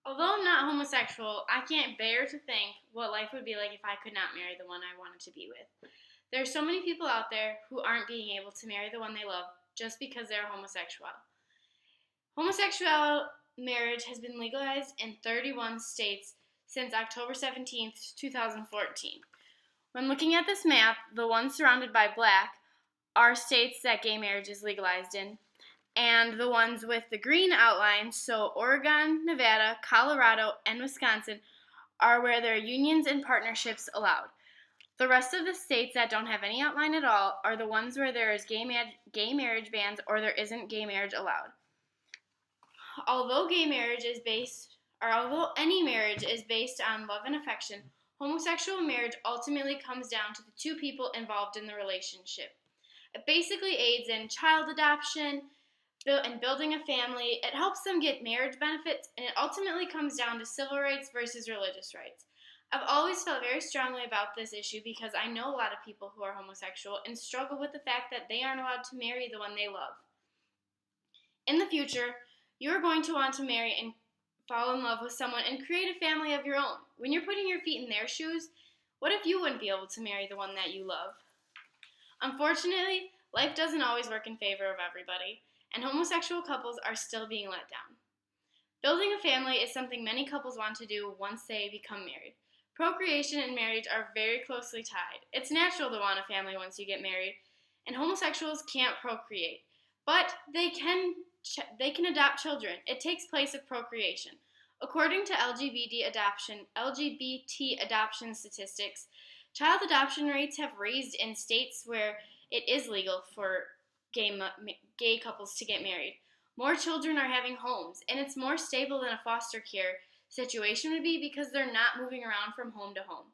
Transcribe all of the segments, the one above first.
Although I'm not homosexual, I can't bear to think what life would be like if I could not marry the one I wanted to be with. There are so many people out there who aren't being able to marry the one they love just because they're homosexual. Homosexual marriage has been legalized in 31 states since October 17th, 2014. When looking at this map, the ones surrounded by black are states that gay marriage is legalized in, and the ones with the green outline, so Oregon, Nevada, Colorado, and Wisconsin, are where there are unions and partnerships allowed. The rest of the states that don't have any outline at all are the ones where there is gay marriage bans or there isn't gay marriage allowed. Although any marriage is based on love and affection, homosexual marriage ultimately comes down to the two people involved in the relationship. It basically aids in child adoption and building a family. It helps them get marriage benefits, and it ultimately comes down to civil rights versus religious rights. I've always felt very strongly about this issue because I know a lot of people who are homosexual and struggle with the fact that they aren't allowed to marry the one they love. In the future, you are going to want to marry and fall in love with someone and create a family of your own. When you're putting your feet in their shoes, what if you wouldn't be able to marry the one that you love? Unfortunately, life doesn't always work in favor of everybody, and homosexual couples are still being let down. Building a family is something many couples want to do once they become married. Procreation and marriage are very closely tied. It's natural to want a family once you get married, and homosexuals can't procreate, but they can adopt children. It takes place of procreation. According to LGBT adoption statistics, child adoption rates have raised in states where it is legal for gay couples to get married. More children are having homes, and it's more stable than a foster care situation would be because they're not moving around from home to home.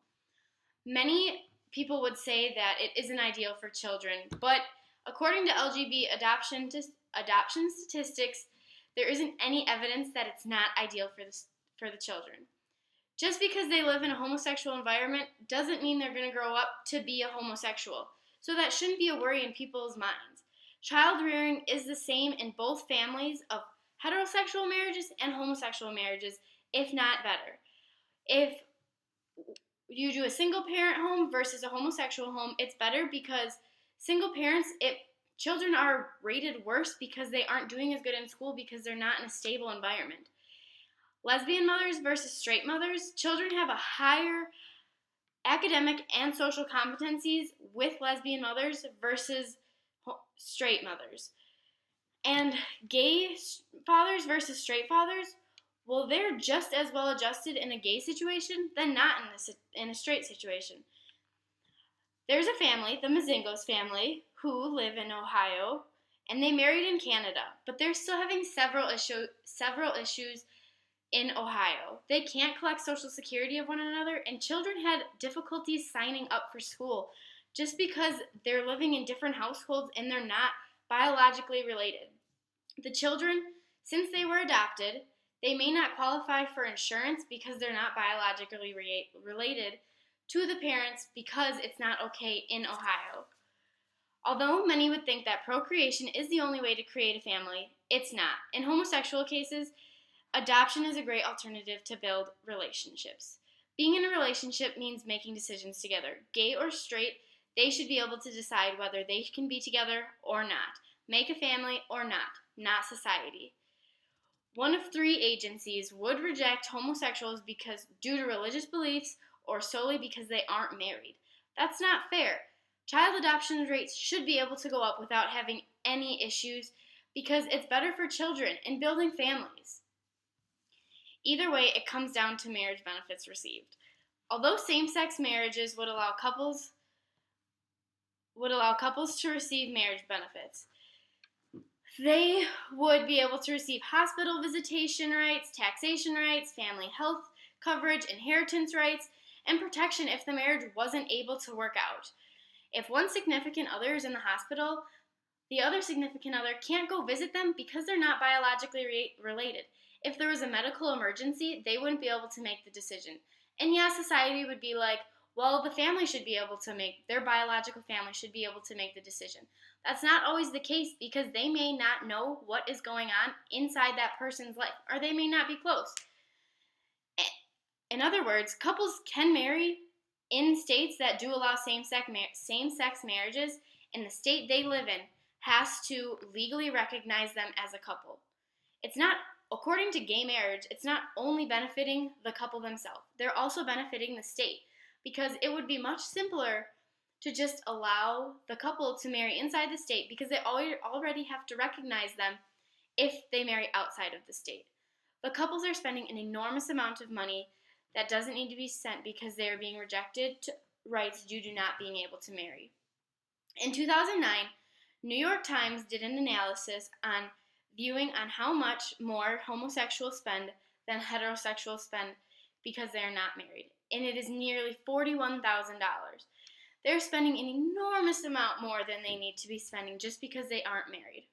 Many people would say that it isn't ideal for children, but according to LGBT adoption statistics, there isn't any evidence that it's not ideal for the children. Just because they live in a homosexual environment doesn't mean they're going to grow up to be a homosexual. So that shouldn't be a worry in people's minds. Child rearing is the same in both families of heterosexual marriages and homosexual marriages, if not better. If you do a single parent home versus a homosexual home, it's better because single parents, children are rated worse because they aren't doing as good in school because they're not in a stable environment. Lesbian mothers versus straight mothers, children have a higher academic and social competencies with lesbian mothers versus straight mothers. And gay fathers versus straight fathers, well, they're just as well adjusted in a gay situation than not in a straight situation. There's a family, the Mazingos family, who live in Ohio, and they married in Canada, but they're still having several issues in Ohio. They can't collect Social Security of one another, and children had difficulties signing up for school just because they're living in different households and they're not biologically related. The children, since they were adopted, they may not qualify for insurance because they're not biologically related to the parents because it's not okay in Ohio. Although many would think that procreation is the only way to create a family, it's not. In homosexual cases, adoption is a great alternative to build relationships. Being in a relationship means making decisions together. Gay or straight, they should be able to decide whether they can be together or not, make a family or not society. One of 3 agencies would reject homosexuals due to religious beliefs or solely because they aren't married. That's not fair. Child adoption rates should be able to go up without having any issues because it's better for children and building families. Either way, it comes down to marriage benefits received. Although same-sex marriages would allow couples to receive marriage benefits, they would be able to receive hospital visitation rights, taxation rights, family health coverage, inheritance rights, and protection if the marriage wasn't able to work out. If one significant other is in the hospital, the other significant other can't go visit them because they're not biologically related. If there was a medical emergency, they wouldn't be able to make the decision. And yeah, society would be like, well, their biological family should be able to make the decision. That's not always the case because they may not know what is going on inside that person's life, or they may not be close. In other words, couples can marry in states that do allow same-sex marriages, and the state they live in has to legally recognize them as a couple. It's not, according to gay marriage, it's not only benefiting the couple themselves, they're also benefiting the state, because it would be much simpler to just allow the couple to marry inside the state, because they already have to recognize them if they marry outside of the state. The couples are spending an enormous amount of money that doesn't need to be spent because they are being rejected to rights due to not being able to marry. In 2009, New York Times did an analysis on viewing on how much more homosexuals spend than heterosexuals spend because they are not married, and it is nearly $41,000. They're spending an enormous amount more than they need to be spending just because they aren't married.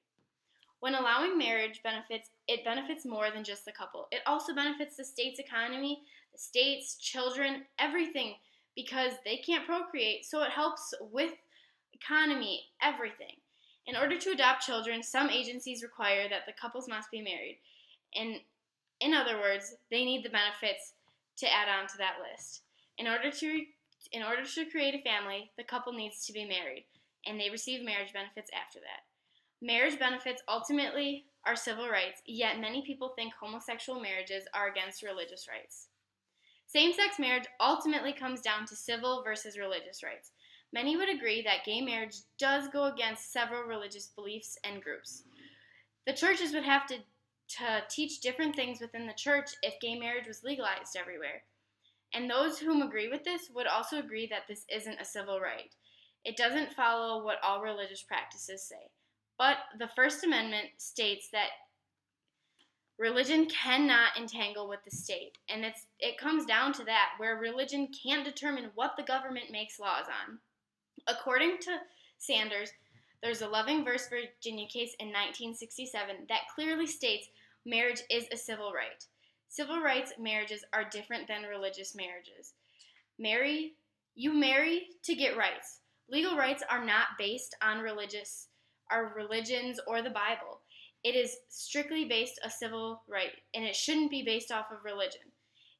When allowing marriage benefits, it benefits more than just the couple. It also benefits the state's economy, the state's children, everything, because they can't procreate, so it helps with economy, everything. In order to adopt children, some agencies require that the couples must be married. And in other words, they need the benefits to add on to that list. In order to create a family, the couple needs to be married, and they receive marriage benefits after that. Marriage benefits ultimately are civil rights, yet many people think homosexual marriages are against religious rights. Same-sex marriage ultimately comes down to civil versus religious rights. Many would agree that gay marriage does go against several religious beliefs and groups. The churches would have to teach different things within the church if gay marriage was legalized everywhere. And those whom agree with this would also agree that this isn't a civil right. It doesn't follow what all religious practices say. But the First Amendment states that religion cannot entangle with the state. And it comes down to that, where religion can't determine what the government makes laws on. According to Sanders, there's a Loving v. Virginia case in 1967 that clearly states marriage is a civil right. Civil rights marriages are different than religious marriages. You marry to get rights. Legal rights are not based on religions or the Bible. It is strictly based a civil right, and it shouldn't be based off of religion.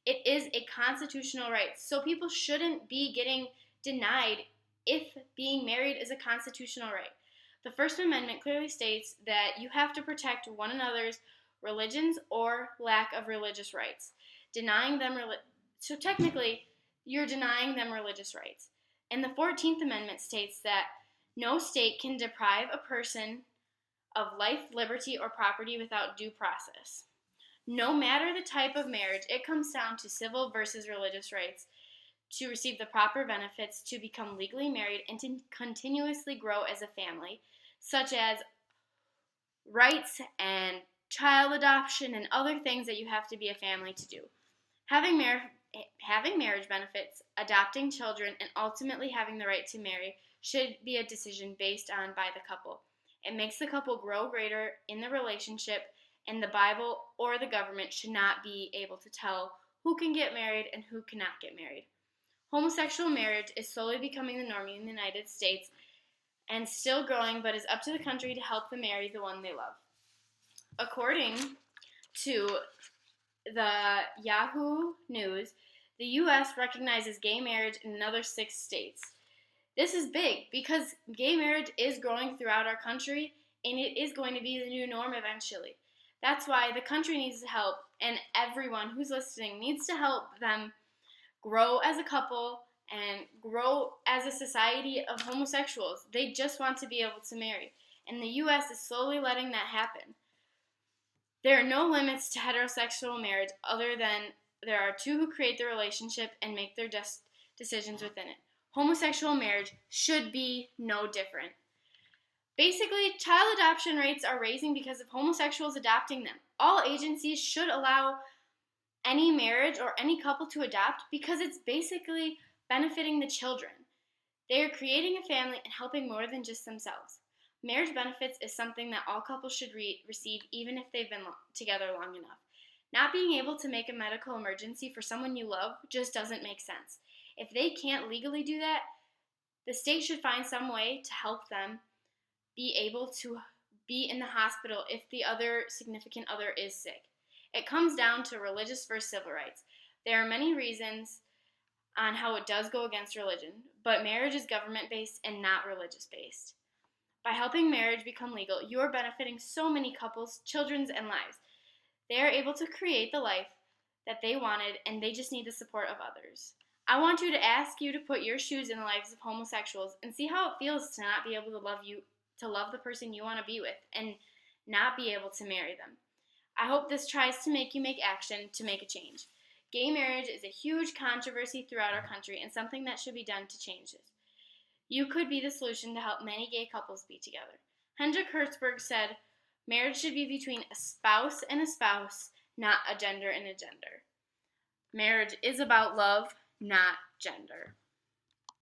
It is a constitutional right, so people shouldn't be getting denied if being married is a constitutional right. The First Amendment clearly states that you have to protect one another's religions or lack of religious rights. So technically, you're denying them religious rights. And the 14th Amendment states that no state can deprive a person of life, liberty, or property without due process. No matter the type of marriage, it comes down to civil versus religious rights to receive the proper benefits, to become legally married, and to continuously grow as a family, such as rights and child adoption and other things that you have to be a family to do. Having marriage benefits, adopting children, and ultimately having the right to marry should be a decision based on by the couple. It makes the couple grow greater in the relationship, and the Bible or the government should not be able to tell who can get married and who cannot get married. Homosexual marriage is slowly becoming the norm in the United States and still growing, but is up to the country to help them marry the one they love. According to the Yahoo News, the U.S. recognizes gay marriage in another 6 states. This is big because gay marriage is growing throughout our country, and it is going to be the new norm eventually. That's why the country needs to help, and everyone who's listening needs to help them grow as a couple and grow as a society of homosexuals. They just want to be able to marry, and the U.S. is slowly letting that happen. There are no limits to heterosexual marriage other than there are two who create the relationship and make their decisions within it. Homosexual marriage should be no different. Basically, child adoption rates are raising because of homosexuals adopting them. All agencies should allow any marriage or any couple to adopt because it's basically benefiting the children. They are creating a family and helping more than just themselves. Marriage benefits is something that all couples should receive even if they've been together long enough. Not being able to make a medical emergency for someone you love just doesn't make sense. If they can't legally do that, the state should find some way to help them be able to be in the hospital if the other significant other is sick. It comes down to religious versus civil rights. There are many reasons on how it does go against religion, but marriage is government-based and not religious-based. By helping marriage become legal, you are benefiting so many couples, children's, and lives. They are able to create the life that they wanted, and they just need the support of others. I want you to ask you to put your shoes in the lives of homosexuals and see how it feels to not be able to love the person you want to be with, and not be able to marry them. I hope this tries to make you make action to make a change. Gay marriage is a huge controversy throughout our country and something that should be done to change this. You could be the solution to help many gay couples be together. Hendrik Hertzberg said, marriage should be between a spouse and a spouse, not a gender and a gender. Marriage is about love, not gender.